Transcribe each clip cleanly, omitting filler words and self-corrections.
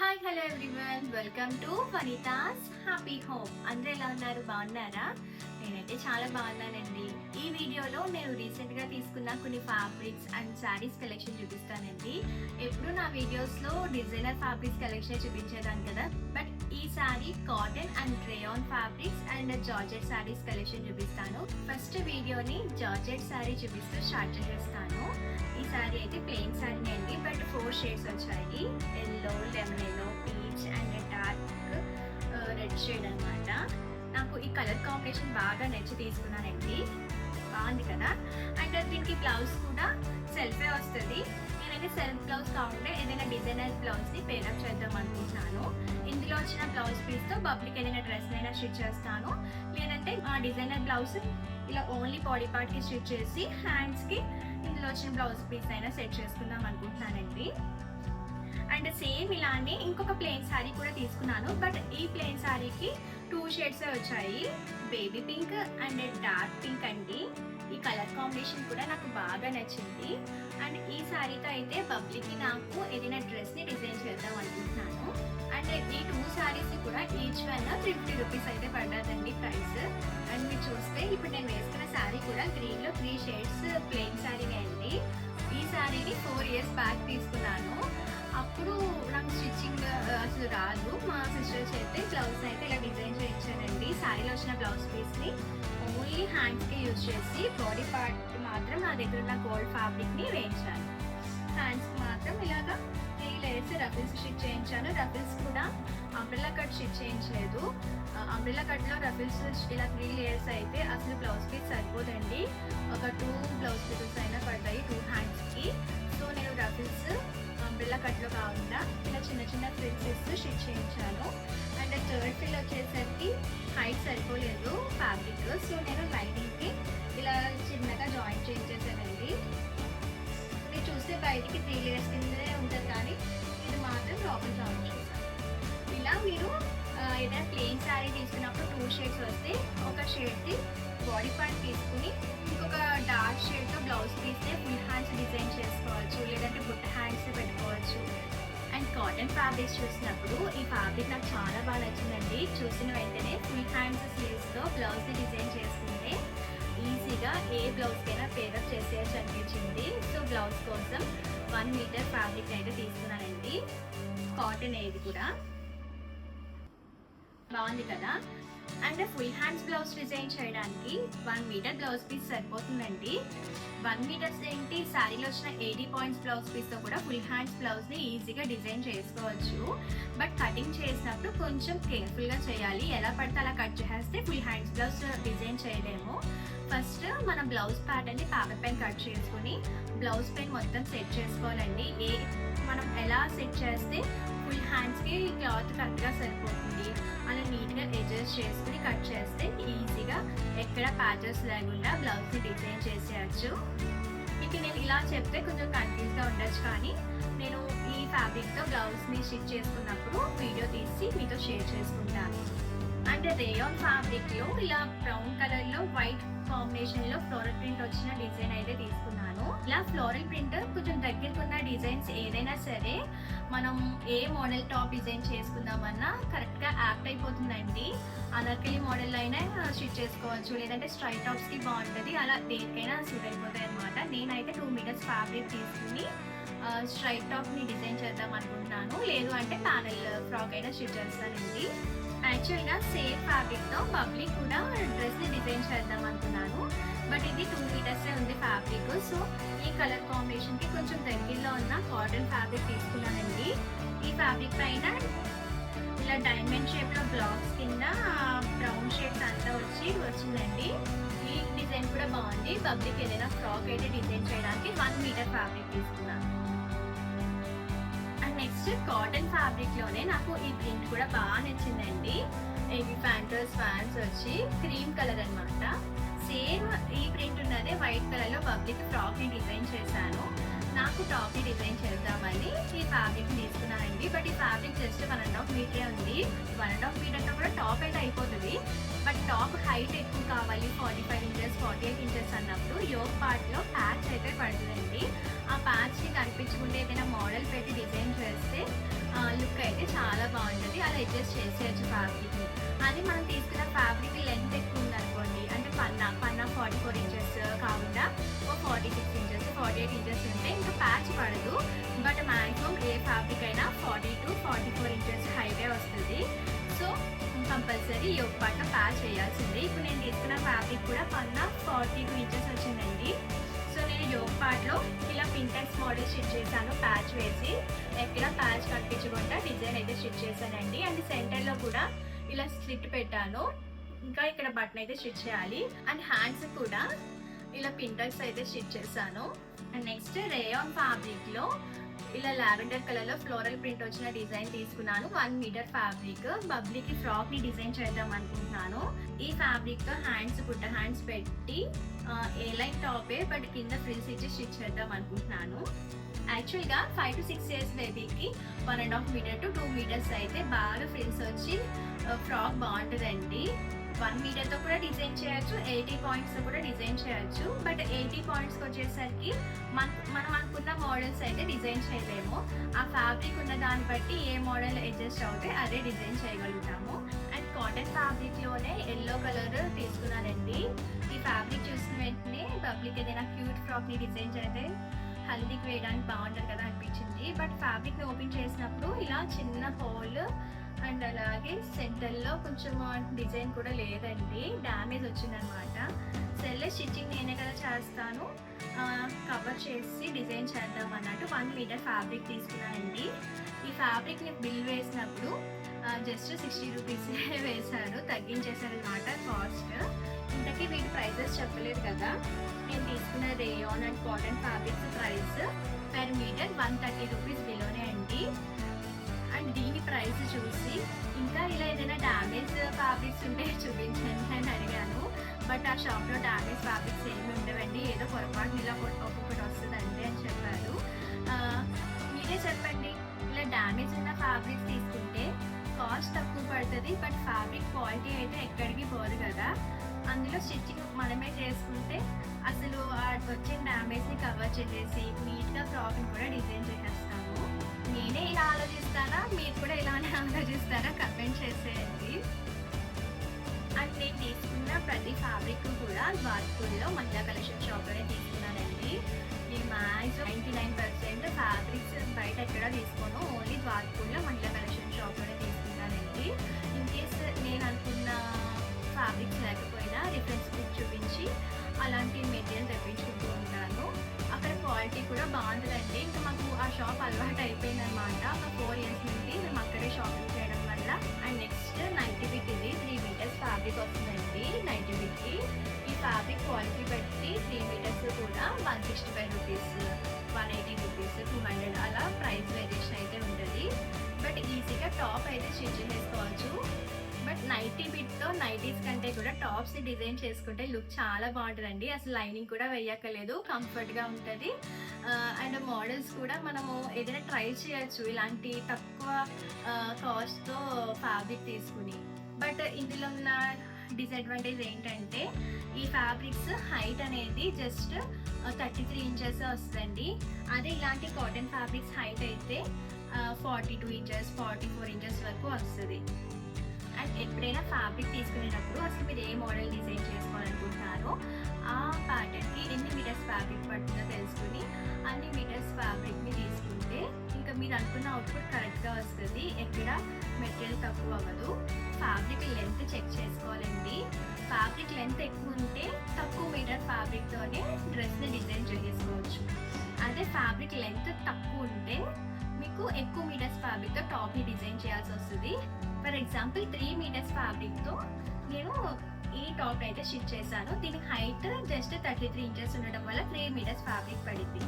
Hi hello everyone, welcome to Vanitha's happy home. అందరూ ఎలా ఉన్నారు? బాగున్నారా? నేనైతే చాలా బాగున్నానండి. ఈ వీడియోలో నేను రీసెంట్గా తీసుకున్న కొన్ని ఫ్యాబ్రిక్స్ అండ్ శారీస్ కలెక్షన్ చూపిస్తానండి. ఎప్పుడు నా వీడియోస్లో డిజైనర్ ఫ్యాబ్రిక్స్ కలెక్షన్ చూపించేదాన్ని కదా, బట్ ఈసారి cotton and rayon fabrics and georgette saris collection చూపిస్తాను. ఫస్ట్ వీడియోని జార్జెట్ శారీ చూపిస్తూ స్టార్ట్ చేస్తాను. ఈ శారీ అయితే ప్లెయిన్ శారీ అండి, బట్ 4 షేడ్స్ వచ్చాయి. Yellow, lemon yellow, peach and dark red shade అనమాట. నాకు ఈ కలర్ కాంబినేషన్ బాగా నచ్చి తీసుకున్నానండి. బాగుంది కదా. అండ్ దీనికి బ్లౌజ్ కూడా సెల్ఫే వస్తుంది. నేనైతే సెల్ఫ్ బ్లౌజ్ కాకుండా ఏదైనా డిజైనర్ బ్లౌజ్ని పేరప్ చేద్దాం అనుకుంటున్నాను. ఇందులో వచ్చిన బ్లౌజ్ పీస్తో పబ్లిక్ ఏదైనా డ్రెస్ అయినా స్టిచ్ చేస్తాను, లేదంటే ఆ డిజైనర్ బ్లౌజ్ ఇలా ఓన్లీ బాడీ పార్ట్కి స్టిచ్ చేసి హ్యాండ్స్కి ఇందులో వచ్చిన బ్లౌజ్ పీస్ అయినా సెట్ చేసుకుందాం అనుకుంటున్నానండి. అండ్ సేమ్ ఇలానే ఇంకొక ప్లెయిన్ శారీ కూడా తీసుకున్నాను, బట్ ఈ ప్లెయిన్ శారీకి 2 షేడ్స్ వచ్చాయి. Baby pink and dark pink అండి. ఈ కలర్ కాంబినేషన్ కూడా నాకు బాగా నచ్చింది. అండ్ ఈ శారీతో అయితే పబ్లిక్కి నాకు ఏదైనా డ్రెస్ని డిజైన్ చేద్దాం అనుకుంటున్నాను. అండ్ ఈ 2 శారీస్ కూడా ఈచ్ వన్ 50 రూపీస్ అయితే పడ్డదండి ప్రైస్. అండ్ మీరు చూస్తే ఇప్పుడు నేను వేసుకున్న శారీ కూడా గ్రీన్లో 3 షేడ్స్ ప్లెయిన్ శారీనే అండి. ఈ శారీని 4 ఇయర్స్ బ్యాక్ తీసుకున్నాను. అప్పుడు నాకు స్టిచ్చింగ్ అసలు రాదు. మా సిస్టర్స్ అయితే బ్లౌజ్ అయితే ఇలా డిజైన్ చేయించానండి. శారీలో వచ్చిన బ్లౌజ్ పీస్ని ఓన్లీ హ్యాండ్స్కి యూజ్ చేసి బాడీ పార్ట్ మాత్రం నా దగ్గర ఉన్న గోల్డ్ ఫ్యాబ్రిక్ని వేయించాను. హ్యాండ్స్కి మాత్రం ఇలాగా 3 లేయర్స్ రఫిల్స్ స్టిచ్ చేయించాను. రఫిల్స్ కూడా అంబ్రెల్లా కట్ స్టిచ్ చేయించలేదు. అంబ్రెల్లా కట్లో రఫిల్స్ ఇలా 3 లేయర్స్ అయితే అసలు బ్లౌజ్ పీస్ సరిపోదండి. ఒక 2 బ్లౌజ్ పీసెస్ అయినా పడతాయి 2 హ్యాండ్స్కి. సో నేను రఫిల్స్ అంబ్రెల్లా కట్లో కాకుండా ఇలా చిన్న చిన్న ఫ్రిల్స్ ఇస్తూ స్టిచ్ చేయించాను. అండ్ థర్డ్ ఫ్రిల్ వచ్చేసరికి హైట్ సరిపోలేదు ఫ్యాబ్రిక్, సో నేను లైనింగ్కి ఇలా చిన్నగా జాయింట్ చేయించేసానండి. మీరు చూస్తే బయటికి 3 లేయర్స్ కిందనే ఉంటుంది, కానీ ఇది మాత్రం లోపల జాయింట్ చేశాను. ఇలా మీరు ఏదైనా ప్లెయిన్ శారీ తీసుకున్నప్పుడు 2 షేడ్స్ వస్తే ఒక షేడ్కి బాడీ పార్ట్ తీసుకుని ఇంకొక డార్క్ షేడ్తో బ్లౌజ్ తీస్తే ఫుల్ హ్యాండ్స్ డిజైన్ చేసుకోవచ్చు, లేదంటే బుట్ట హ్యాండ్స్ పెట్టుకోవచ్చు. అండ్ కాటన్ ఫ్యాబ్రిక్స్ చూసినప్పుడు ఈ ఫ్యాబ్రిక్ నాకు చాలా బాగా నచ్చిందండి. చూసిన వెంటనే ఫుల్ హ్యాండ్స్ స్లీవ్స్తో బ్లౌజ్ని డిజైన్ చేసుకుంటే ఈజీగా ఏ బ్లౌజ్కైనా పేరప్ చేసేయచ్చు అనిపించింది. సో బ్లౌజ్ కోసం 1 మీటర్ ఫ్యాబ్రిక్ అయితే తీసుకున్నానండి. కాటన్ ఏది కూడా బాగుంది కదా. And full hands blouse design చేయడానికి 1 మీటర్ బ్లౌజ్ పీస్ సరిపోతుందండి. 1 మీటర్స్ ఏంటి, శారీలో వచ్చిన 80 పాయింట్స్ బ్లౌజ్ పీస్తో కూడా ఫుల్ హ్యాండ్స్ బ్లౌజ్ని ఈజీగా డిజైన్ చేసుకోవచ్చు. బట్ కటింగ్ చేసినప్పుడు కొంచెం కేర్ఫుల్గా చేయాలి. ఎలా పడితే అలా కట్ చేస్తే ఫుల్ హ్యాండ్స్ బ్లౌజ్ డిజైన్ చేయలేము. ఫస్ట్ మనం బ్లౌజ్ ప్యాటర్న్ని పేపర్ పెన్ కట్ చేసుకుని బ్లౌజ్ పెన్ మొత్తం సెట్ చేసుకోవాలండి. మనం ఎలా సెట్ చేస్తే ఫుల్ హ్యాండ్స్కి క్లాత్ కరెక్ట్గా సరిపోతుంది అలా నీట్గా అడ్జస్ట్ చేసుకుని కట్ చేస్తే ఈజీగా ఎక్కడ ప్యాచెస్ లేకుండా బ్లౌజ్ని డిజైన్ చేసేయచ్చు. మీకు నేను ఇలా చెప్తే కొంచెం కన్ఫ్యూజ్గా ఉండొచ్చు, కానీ నేను ఈ ఫ్యాబ్రిక్తో బ్లౌజ్ని స్టిచ్ చేసుకున్నప్పుడు వీడియో తీసి మీతో షేర్ చేసుకుంటాను. అండ్ రేయాన్ ఫ్యాబ్రిక్లో ఇలా బ్రౌన్ కలర్లో వైట్ కాంబినేషన్లో ఫ్లోరల్ ప్రింట్ వచ్చిన డిజైన్ అయితే తీసుకున్నాను. ఇలా ఫ్లోరల్ ప్రింట్ కొంచెం దగ్గరకున్న డిజైన్స్ ఏదైనా సరే మనం ఏ మోడల్ టాప్ డిజైన్ చేసుకుందామన్నా కరెక్ట్గా యాప్ట్ అయిపోతుందండి. అనార్కలి మోడల్ అయినా స్టిచ్ చేసుకోవచ్చు, లేదంటే స్ట్రైట్ టాప్స్కి బాగుంటుంది. అలా దేనికైనా సూట్ అయిపోతాయి అనమాట. నేనైతే 2 మీటర్స్ ఫ్యాబ్రిక్ తీసుకుని స్ట్రైట్ టాప్ని డిజైన్ చేద్దాం అనుకుంటున్నాను, లేదు అంటే ప్యానల్ ఫ్రాక్ అయినా స్టిచ్ చేస్తానండి. యాక్చువల్గా సేమ్ ఫ్యాబ్రిక్తో పబ్లిక్ కూడా డ్రెస్ని డిజైన్ చేద్దాం అనుకున్నాను, బట్ ఇది 2 మీటర్సే ఉంది ఫ్యాబ్రిక్. సో ఈ కలర్ కాంబినేషన్కి కొంచెం దగ్గరలో ఉన్న కాటన్ ఫ్యాబ్రిక్ తీసుకున్నానండి. ఈ ఫ్యాబ్రిక్ పైన ఇలా డైమండ్ షేప్లో బ్లాక్స్ కింద బ్రౌన్ షేప్స్ అంతా వచ్చిందండి. ఈ డిజైన్ కూడా బాగుంది. పబ్లిక్ ఏదైనా ఫ్రాక్ అయితే డిజైన్ చేయడానికి 1 మీటర్ ఫ్యాబ్రిక్ తీసుకున్నాను. అండ్ నెక్స్ట్ కాటన్ ఫ్యాబ్రిక్లోనే నాకు ఈ ప్రింట్ కూడా బాగా నచ్చిందండి. ఇవి ప్యాంటర్స్ ఫ్యాన్స్ వచ్చి క్రీమ్ కలర్ అనమాట. సేమ్ ఈ ప్రింట్ ఉన్నదే వైట్ కలర్లో పబ్లిక్ ఫ్రాక్ని డిజైన్ చేశాను. నాకు టాప్ని డిజైన్ చేద్దామని ఈ ఫ్యాబ్రిక్ తీసుకున్నానండి. బట్ ఈ ఫ్యాబ్రిక్ జస్ట్ 1.5 మీటరే ఉంది. 1.5 మీటర్తో కూడా టాప్ అయితే అయిపోతుంది, బట్ టాప్ హైట్ ఎక్కువ కావాలి, 45 ఇంచెస్ 48 ఇంచెస్ అన్నప్పుడు యోక్ పార్ట్లో ప్యాచ్ అయితే పడుతుందండి. ఆ ప్యాచ్ని కనిపించుకుంటే ఏదైనా మోడల్ పెట్టి డిజైన్ చేస్తే లుక్ అయితే అడ్జస్ట్ చేసేయచ్చు ఫ్యాబ్రిక్ని. అది మనం తీసుకున్న ఫ్యాబ్రిక్ లెంత్ ఎక్కువ ఉందనుకోండి, అంటే పన్నా 44 ఇంచెస్ కాకుండా ఒక 46 ఇంచెస్ 48 ఇంచెస్ ఉంటే ఇంకా ప్యాచ్ పడదు. బట్ మ్యాక్సిమం ఏ ఫ్యాబ్రిక్ అయినా 40 to 44 ఇంచెస్ హైవే వస్తుంది. సో కంపల్సరీ ఈ ఒక పార్ట్లో ప్యాచ్ వేయాల్సిందే. ఇప్పుడు నేను తీసుకున్న ఫ్యాబ్రిక్ కూడా పన్నా 42 ఇంచెస్ వచ్చిందండి. సో నేను యోగ్ పార్ట్లో ఇలా పింటెక్స్ మోడల్ స్టిచ్ చేశాను, ప్యాచ్ వేసి ఎక్కడ ప్యాచ్ కనిపించకుండా డిజైన్ అయితే స్టిచ్ చేశానండి. అండ్ సెంటర్లో కూడా ఇలా స్లిట్ పెట్టాను. ఇంకా ఇక్కడ బటన్ అయితే స్టిచ్ చేయాలి. అండ్ హ్యాండ్స్ కూడా ఇలా పింటెక్స్ అయితే స్టిచ్ చేశాను. అండ్ నెక్స్ట్ రేయాన్ ఫ్యాబ్రిక్లో ఇలా లావెండర్ కలర్లో ఫ్లోరల్ ప్రింట్ వచ్చిన డిజైన్ తీసుకున్నాను. 1 మీటర్ ఫ్యాబ్రిక్ బబ్లీకి ఫ్రాక్ని డిజైన్ చేద్దాం అనుకుంటున్నాను. ఈ ఫ్యాబ్రిక్తో హ్యాండ్స్ బుట్ట హ్యాండ్స్ పెట్టి ఏ లైన్ టాపే బట్ కింద ఫ్రిల్స్ ఇచ్చి స్టిచ్ చేద్దాం అనుకుంటున్నాను. యాక్చువల్గా 5 to 6 years బేబీకి 1.5 meter to 2 meters అయితే బాగా ఫ్రిల్స్ వచ్చి ఫ్రాక్ బాగుంటుందండి. 1 మీటర్తో కూడా డిజైన్ చేయొచ్చు, 80 పాయింట్స్తో కూడా డిజైన్ చేయొచ్చు. బట్ 80 పాయింట్స్కి వచ్చేసరికి మనం అనుకున్న మోడల్స్ అయితే డిజైన్ చేయలేము. ఆ ఫ్యాబ్రిక్ ఉన్న దాన్ని బట్టి ఏ మోడల్ అడ్జస్ట్ అవుతే అదే డిజైన్ చేయగలుగుతాము. అండ్ కాటన్ ఫ్యాబ్రిక్లోనే ఎల్లో కలర్ తీసుకున్నానండి. ఈ ఫ్యాబ్రిక్ చూసిన వెంటనే పబ్లిక్ ఏదైనా క్యూట్ ఫ్రాక్ని డిజైన్ చేస్తే హల్దీకి వేయడానికి బాగుంటుంది కదా అనిపించింది. బట్ ఫ్యాబ్రిక్ని ఓపెన్ చేసినప్పుడు ఇలా చిన్న హోల్ అండ్ అలాగే సెంటర్లో కొంచెం డిజైన్ కూడా లేదండి, డ్యామేజ్ వచ్చిందనమాట. సెల్లే స్టిచ్చింగ్ నేనే కదా చేస్తాను, కవర్ చేసి డిజైన్ చేద్దాం అన్నట్టు 1 మీటర్ ఫ్యాబ్రిక్ తీసుకున్నానండి. ఈ ఫ్యాబ్రిక్ని బిల్ వేసినప్పుడు జస్ట్ 60 రూపీస్ వేశారు, తగ్గించేశారు అనమాట కాస్ట్. ఇంతకీ వీటి ప్రైజెస్ చెప్పలేదు కదా. నేను తీసుకున్న rayon and cotton fabrics price per metre 130 rupees బిలోనే అండి. అండ్ దీని ప్రైస్ చూసి ఇంకా ఇలా ఏదైనా డ్యామేజ్ ఫ్యాబ్రిక్స్ ఉంటే చూపించండి అని అడిగాను. బట్ ఆ షాప్లో డ్యామేజ్ ఫ్యాబ్రిక్స్ ఏమి ఉండవండి, ఏదో పొరపాటు ఇలా ఒక్కొక్కటి వస్తుందండి అని చెప్పారు. మీరే చెప్పండి, ఇలా డ్యామేజ్ ఉన్న ఫ్యాబ్రిక్స్ తీసుకుంటే కాస్ట్ తక్కువ పడుతుంది, బట్ ఫ్యాబ్రిక్ క్వాలిటీ అయితే ఎక్కడికి పోదు కదా. అందులో స్టిచ్చింగ్ మనమే చేసుకుంటే అసలు వచ్చిన డ్యామేజ్ని కవర్ చేసేసి నీట్గా ఫ్రాక్ని కూడా డిజైన్ చేసేస్తాము. నేనే ఇలా ఆలోచిస్తానా, మీరు కూడా ఇలానే ఆలోచిస్తారా కమెంట్ చేసేయండి. అండ్ నేను తీసుకున్న ప్రతి ఫ్యాబ్రిక్ కూడా ద్వారపూర్లో మహిళా కలెక్షన్ షాప్లోనే తీసుకున్నానండి. నేను మ్యాక్సిమం 99% ఫ్యాబ్రిక్స్ బయట ఎక్కడ తీసుకోను, ఓన్లీ ద్వారపూర్లో మహిళా కలెక్షన్ షాప్లోనే తీసుకున్నానండి. ఇన్కేస్ నేను అనుకున్న ఫ్యాబ్రిక్స్ లేకపోయినా రిఫరెన్స్ బుక్ చూపించి అలాంటి మెటీరియల్ తెప్పించుకుంటూ ఉంటాను. అక్కడ క్వాలిటీ కూడా బాగుంటుందండి. ఇంకా మాకు ఆ షాప్ అలవాటు అయిపోయింది అనమాట. ఒక 4 years నుండి మేము అక్కడే షాపింగ్ చేయడం వల్ల. అండ్ నెక్స్ట్ నైటీ బిట్, ఇది 3 meters ఫ్యాబ్రిక్ వస్తుందండి నైటీ బిట్కి. ఈ ఫ్యాబ్రిక్ క్వాలిటీ బట్టి 3 meters కూడా 165 రూపీస్, 180 రూపీస్, 200 అలా ప్రైస్ వేరియేషన్ అయితే ఉంటుంది. బట్ ఈజీగా టాప్ అయితే స్టిచ్ చేసుకోవచ్చు. బట్ నైటీ బిట్తో నైటీస్ కంటే కూడా టాప్స్ని డిజైన్ చేసుకుంటే లుక్ చాలా బాగుంటుందండి. అసలు లైనింగ్ కూడా వేయక్కర్లేదు, కంఫర్ట్గా ఉంటుంది. అండ్ మోడల్స్ కూడా మనము ఏదైనా ట్రై చేయొచ్చు ఇలాంటి తక్కువ కాస్ట్తో ఫ్యాబ్రిక్ తీసుకుని. బట్ ఇందులో ఉన్న డిసడ్వాంటేజ్ ఏంటంటే ఈ ఫ్యాబ్రిక్స్ హైట్ అనేది జస్ట్ 33 inches వస్తుందండి. అదే ఇలాంటి కాటన్ ఫ్యాబ్రిక్స్ హైట్ అయితే 42 inches 44 inches వరకు వస్తుంది. అండ్ ఎప్పుడైనా ఫ్యాబ్రిక్ తీసుకునేటప్పుడు అసలు మీరు ఏ మోడల్ డిజైన్ చేసుకోవాలనుకుంటున్నారో ఆ ప్యాటర్న్కి ఎన్ని మీటర్స్ ఫ్యాబ్రిక్ పడుతుందో తెలుసుకుని అన్ని మీటర్స్ ఫ్యాబ్రిక్ని తీసుకుంటే ఇంకా మీరు అనుకున్న అవుట్పుట్ కరెక్ట్గా వస్తుంది, ఎక్కడ మెటీరియల్ తక్కువ అవ్వదు. ఫ్యాబ్రిక్ లెంత్ చెక్ చేసుకోవాలండి. ఫ్యాబ్రిక్ లెంత్ ఎక్కువ ఉంటే తక్కువ మీటర్ ఫ్యాబ్రిక్తోనే డ్రెస్ని డిజైన్ చేసుకోవచ్చు. అదే ఫ్యాబ్రిక్ లెంత్ తక్కువ ఉంటే మీకు ఎక్కువ మీటర్స్ ఫ్యాబ్రిక్తో టాప్ని డిజైన్ చేయాల్సి వస్తుంది. ఫర్ ఎగ్జాంపుల్ 3 meters ఫ్యాబ్రిక్తో నేను ఈ టాప్ అయితే స్టిచ్ చేశాను. దీని హైట్ జస్ట్ 33 inches ఉండడం వల్ల 3 meters ఫ్యాబ్రిక్ పడింది.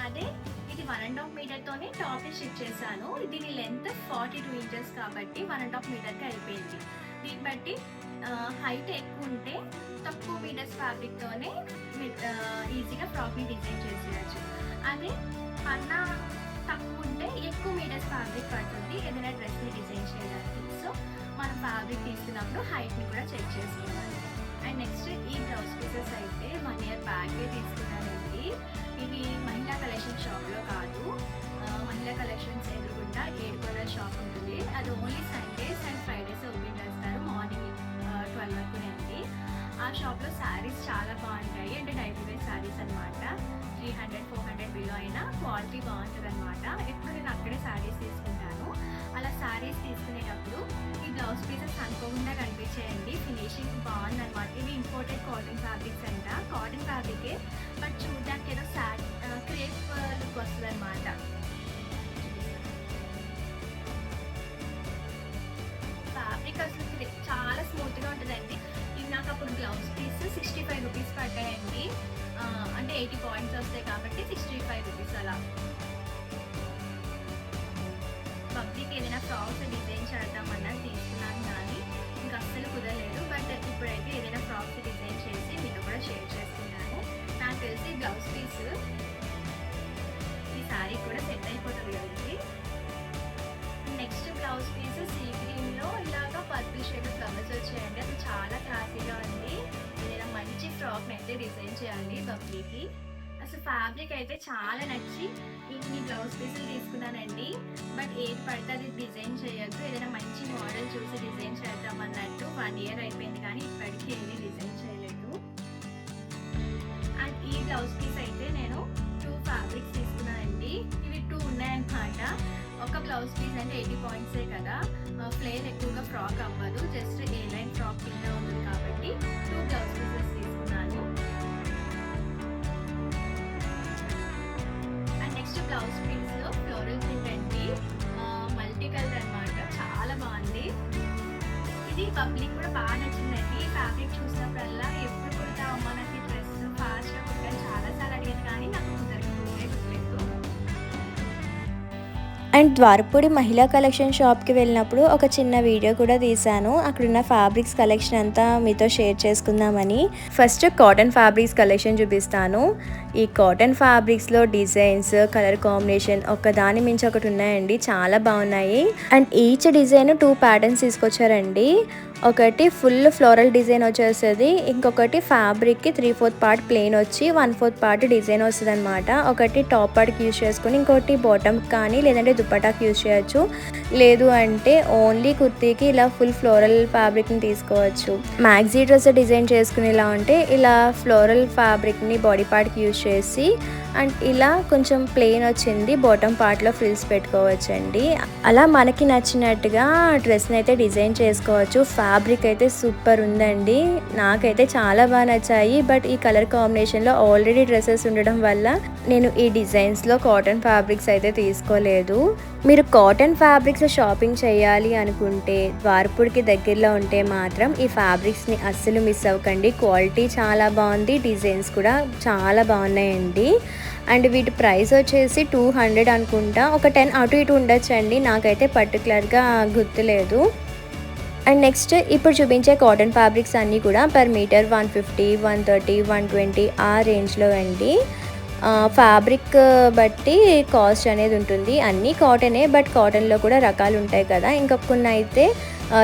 అదే ఇది 1.5 meterతోనే టాప్ని స్టిచ్ చేశాను. దీని లెంత్ 42 inches కాబట్టి 1.5 meterకి అయిపోయింది. దీన్ని బట్టి హైట్ ఎక్కువ ఉంటే తక్కువ మీటర్స్ ఫ్యాబ్రిక్తోనే ఈజీగా ఫ్రాక్ని డిజైన్ చేసేయచ్చు. అదే పన్నా తక్కువ ఉంటే ఎక్కువ మీటర్స్ ఫ్యాబ్రిక్ పడుతుంది ఏదైనా డ్రెస్ని డిజైన్ చేయడానికి. సో మనం ఫ్యాబ్రిక్ తీసుకున్నప్పుడు హైట్ని కూడా చెక్ చేసుకోవాలి. అండ్ నెక్స్ట్ ఈ బ్లౌజ్ పీసెస్ అయితే 1 year బ్యాకే తీసుకున్నానండి. ఇవి మహిళా కలెక్షన్ షాప్లో కాదు, మహిళా కలెక్షన్స్ ఎదురుకుండా 7 corner షాప్ ఉంటుంది. అది ఓన్లీ సండే షాప్లో శారీస్ చాలా బాగుంటాయి. అంటే డైలీ వేర్ శారీస్ అనమాట. 300-400 బిలో అయినా క్వాలిటీ బాగుంటుంది అనమాట. ఎప్పుడు నేను అక్కడే శారీస్ తీసుకుంటాను. అలా శారీస్ తీసుకునేటప్పుడు ఈ బ్లౌజ్ పీసెస్ అనుకోకుండా కనిపించేయండి. ఫినిషింగ్ బాగుందన్నమాట. ఇవి ఇంపోర్టెడ్ కాటన్ ఫ్యాబ్రిక్స్ అంట. కాటన్ ఫ్యాబ్రికే బట్ చూడడానికి ఏదో క్రేప్ లుక్ వస్తుంది అనమాట. ఫ్యాబ్రిక్ అసలు చాలా స్మూత్గా ఉంటుందండి. ఇది నాకు అప్పుడు బ్లౌజ్ పీస్ 65 రూపీస్ పడ్డాయండి. అంటే 80 పాయింట్స్ వస్తాయి కాబట్టి 65 రూపీస్ అలా. పబ్లిక్ ఏదైనా ఫ్రాక్స్ డిజైన్ చేద్దామన్నా తీసుకున్నాను కానీ ఇంకా అస్సలు కుదరలేదు. బట్ ఇప్పుడైతే ఏదైనా ఫ్రాక్స్ డిజైన్ చేసి మీతో కూడా షేర్ చేసుకున్నాను. నాకు తెలిసి బ్లౌజ్ పీస్ ఈ శారీ కూడా సెట్ అయిపోతుంది కదండి. నెక్స్ట్ బ్లౌజ్ పీస్ సీ గ్రీన్లో ఇలాగా పర్పుల్ షేడ్ ఫ్లవర్స్ వచ్చాయండి. అది చాలా క్లాసీగా ఉంది. ఏదైనా మంచి ఫ్రాక్ని అయితే డిజైన్ చేయాలి బబ్లీకి. అసలు ఫ్యాబ్రిక్ అయితే చాలా నచ్చి ఇన్ని బ్లౌజ్ పీసులు తీసుకున్నానండి. బట్ ఏది పడితే అది డిజైన్ చేయొద్దు. ఏదైనా మంచి మోడల్ చూసి డిజైన్ చేద్దాం అన్నట్టు 1 ఇయర్ అయిపోయింది కానీ ఇప్పటికీ ఏది డిజైన్ చేయలేదు. అండ్ ఈ బ్లౌజ్ పీస్ అయితే నేను 2 ఫ్యాబ్రిక్స్ తీసుకున్నానండి. ఇవి 2 ఉన్నాయన్నమాట. ఒక బ్లౌజ్ పీస్ అంటే 80 పాయింట్సే కదా, ఫ్లేర్ ఎక్కువగా ఫ్రాక్ అవ్వదు. జస్ట్ ఏ లైన్ ఫ్రాక్ కింద ఉంది కాబట్టి 2 బ్లౌజ్ పీసెస్ తీసుకున్నాను. And next blouse piece floral print అండి. మల్టీ కలర్ అనమాట. చాలా బాగుంది. ఇది పబ్లిక్ కూడా బాగా నచ్చిందండి. ఫ్యాబ్రిక్ చూసినప్పుడల్లా ఎప్పుడు కుడతావమ్మా నాకు ఈ డ్రెస్ ఫాస్ట్గా కుట్టాను చాలాసార్లు అడిగాను కానీ నాకు కుదరలేదు. అండ్ ద్వారపూడి మహిళా కలెక్షన్ షాప్కి వెళ్ళినప్పుడు ఒక చిన్న వీడియో కూడా తీశాను. అక్కడున్న ఫ్యాబ్రిక్స్ కలెక్షన్ అంతా మీతో షేర్ చేసుకుందామని. ఫస్ట్ కాటన్ ఫ్యాబ్రిక్స్ కలెక్షన్ చూపిస్తాను. ఈ కాటన్ ఫ్యాబ్రిక్స్లో డిజైన్స్, కలర్ కాంబినేషన్ ఒకదాని మించి ఒకటి ఉన్నాయండి. చాలా బాగున్నాయి. అండ్ ఈచ్ డిజైన్ 2 ప్యాటర్న్స్ తీసుకొచ్చారండి. ఒకటి ఫుల్ ఫ్లోరల్ డిజైన్ వచ్చేస్తుంది. ఇంకొకటి ఫ్యాబ్రిక్కి 3/4 పార్ట్ ప్లెయిన్ వచ్చి 1/4 పార్ట్ డిజైన్ వస్తుంది అనమాట. ఒకటి టాప్ పార్ట్కి యూజ్ చేసుకుని ఇంకోటి బాటమ్ కానీ లేదంటే దుపట్టాకి యూజ్ చేయొచ్చు. లేదు అంటే ఓన్లీ కుర్తీకి ఇలా ఫుల్ ఫ్లోరల్ ఫ్యాబ్రిక్ని తీసుకోవచ్చు. మ్యాక్సీ డ్రెస్ డిజైన్ చేసుకునేలా ఉంటే ఇలా ఫ్లోరల్ ఫ్యాబ్రిక్ని బాడీ పార్ట్కి యూజ్ చేసి అండ్ ఇలా కొంచెం ప్లెయిన్ వచ్చింది బాటమ్ పార్ట్లో ఫ్రిల్స్ పెట్టుకోవచ్చండి. అలా మనకి నచ్చినట్టుగా డ్రెస్ని అయితే డిజైన్ చేసుకోవచ్చు. ఫ్యాబ్రిక్ అయితే సూపర్ ఉందండి. నాకైతే చాలా బాగా నచ్చాయి. బట్ ఈ కలర్ కాంబినేషన్లో ఆల్రెడీ డ్రెస్సెస్ ఉండడం వల్ల నేను ఈ డిజైన్స్లో కాటన్ ఫ్యాబ్రిక్స్ అయితే తీసుకోలేదు. మీరు కాటన్ ఫ్యాబ్రిక్స్ షాపింగ్ చేయాలి అనుకుంటే ద్వారపూడికి దగ్గరలో ఉంటే మాత్రం ఈ ఫ్యాబ్రిక్స్ని అస్సలు మిస్ అవ్వకండి. క్వాలిటీ చాలా బాగుంది. డిజైన్స్ కూడా చాలా బాగున్నాయండి. అండ్ వీటి ప్రైస్ వచ్చేసి 200 అనుకుంటా. ఒక 10 అటు ఇటు ఉండొచ్చండి. నాకైతే పర్టికులర్గా గుర్తులేదు. అండ్ నెక్స్ట్ ఇప్పుడు చూపించే కాటన్ ఫ్యాబ్రిక్స్ అన్నీ కూడా పర్ మీటర్ 150, 130, 120 ఆ రేంజ్లో అండి. ఫ్యాబ్రిక్ బట్టి కాస్ట్ అనేది ఉంటుంది. అన్నీ కాటనే బట్ కాటన్లో కూడా రకాలు ఉంటాయి కదా. ఇంకా కొన్ని అయితే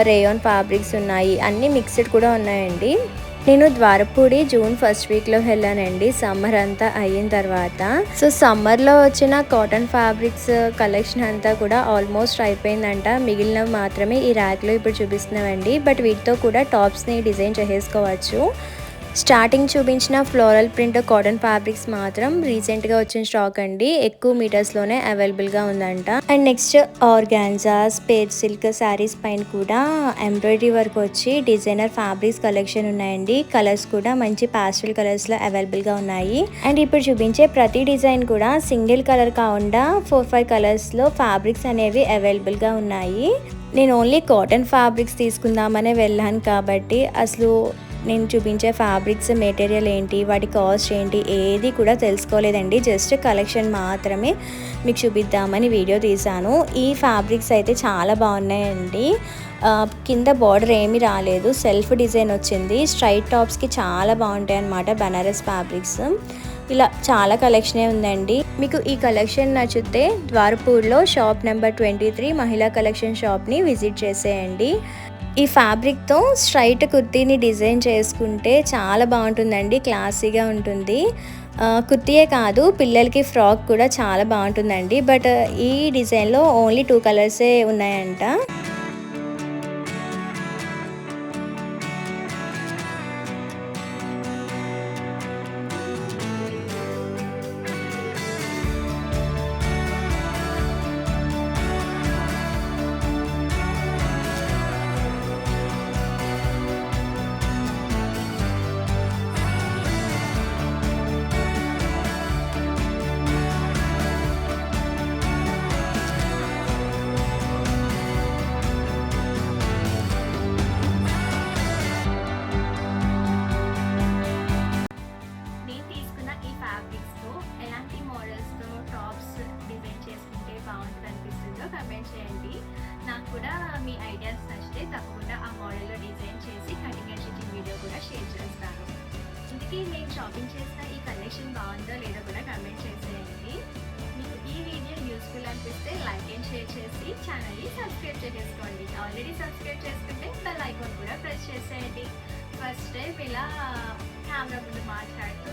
రేయాన్ ఫ్యాబ్రిక్స్ ఉన్నాయి. అన్నీ మిక్స్డ్ కూడా ఉన్నాయండి. నేను ద్వారపూడి జూన్ 1st వీక్లో వెళ్ళానండి. సమ్మర్ అంతా అయిన తర్వాత. సో సమ్మర్లో వచ్చిన కాటన్ ఫ్యాబ్రిక్స్ కలెక్షన్ అంతా కూడా ఆల్మోస్ట్ అయిపోయిందంట. మిగిలినవి మాత్రమే ఈ ర్యాక్లో ఇప్పుడు చూపిస్తున్నామండి. బట్ వీటితో కూడా టాప్స్ని డిజైన్ చేసేసుకోవచ్చు. స్టార్టింగ్ చూపించిన ఫ్లోరల్ ప్రింట్ కాటన్ ఫ్యాబ్రిక్స్ మాత్రం రీసెంట్గా వచ్చిన స్టాక్ అండి. ఎక్కువ మీటర్స్లోనే అవైలబుల్గా ఉందంట. And next organza, space silk saris పైన కూడా ఎంబ్రాయిడరీ వర్క్ వచ్చి డిజైనర్ ఫ్యాబ్రిక్స్ కలెక్షన్ ఉన్నాయండి. కలర్స్ కూడా మంచి పాస్టల్ కలర్స్లో అవైలబుల్గా ఉన్నాయి. అండ్ ఇప్పుడు చూపించే ప్రతి డిజైన్ కూడా సింగిల్ కలర్ కాకుండా 4-5 కలర్స్లో ఫ్యాబ్రిక్స్ అనేవి అవైలబుల్గా ఉన్నాయి. నేను ఓన్లీ కాటన్ ఫ్యాబ్రిక్స్ తీసుకుందామనే వెళ్ళాను కాబట్టి అసలు నేను చూపించే ఫ్యాబ్రిక్స్ మెటీరియల్ ఏంటి, వాటి కాస్ట్ ఏంటి ఏది కూడా తెలుసుకోలేదండి. జస్ట్ కలెక్షన్ మాత్రమే మీకు చూపిద్దామని వీడియో తీశాను. ఈ ఫ్యాబ్రిక్స్ అయితే చాలా బాగున్నాయండి. కింద బార్డర్ ఏమీ రాలేదు, సెల్ఫ్ డిజైన్ వచ్చింది. స్ట్రైట్ టాప్స్కి చాలా బాగుంటాయి అన్నమాట బనారస్ ఫ్యాబ్రిక్స్. ఇలా చాలా కలెక్షనే ఉందండి. మీకు ఈ కలెక్షన్ నచ్చితే ద్వారపూర్లో షాప్ నెంబర్ 23 మహిళా కలెక్షన్ షాప్ని విజిట్ చేసేయండి. ఈ ఫ్యాబ్రిక్తో స్ట్రైట్ కుర్తీని డిజైన్ చేసుకుంటే చాలా బాగుంటుందండి. క్లాసీగా ఉంటుంది. కుర్తీయే కాదు పిల్లలకి ఫ్రాక్ కూడా చాలా బాగుంటుందండి. బట్ ఈ డిజైన్లో ఓన్లీ 2 కలర్సే ఉన్నాయంట. ఐడియాస్ నచ్చితే తప్పకుండా ఆ మోడల్లో డిజైన్ చేసి కటింగ్ అండ్ స్టిచ్చింగ్ వీడియో కూడా షేర్ చేస్తాను. ఇందుకే నేను షాపింగ్ చేసిన ఈ కలెక్షన్ బాగుందో లేదో కూడా కమెంట్ చేసేయండి. మీకు ఈ వీడియో యూస్ఫుల్ అనిపిస్తే లైక్ అండ్ షేర్ చేసి ఛానల్ని సబ్స్క్రైబ్ చేసుకోండి. ఆల్రెడీ సబ్స్క్రైబ్ చేసుకుంటే బెల్ ఐకాన్ కూడా ప్రెస్ చేసేయండి. ఫస్ట్ టైం ఇలా కెమెరా ముందు మాట్లాడుతూ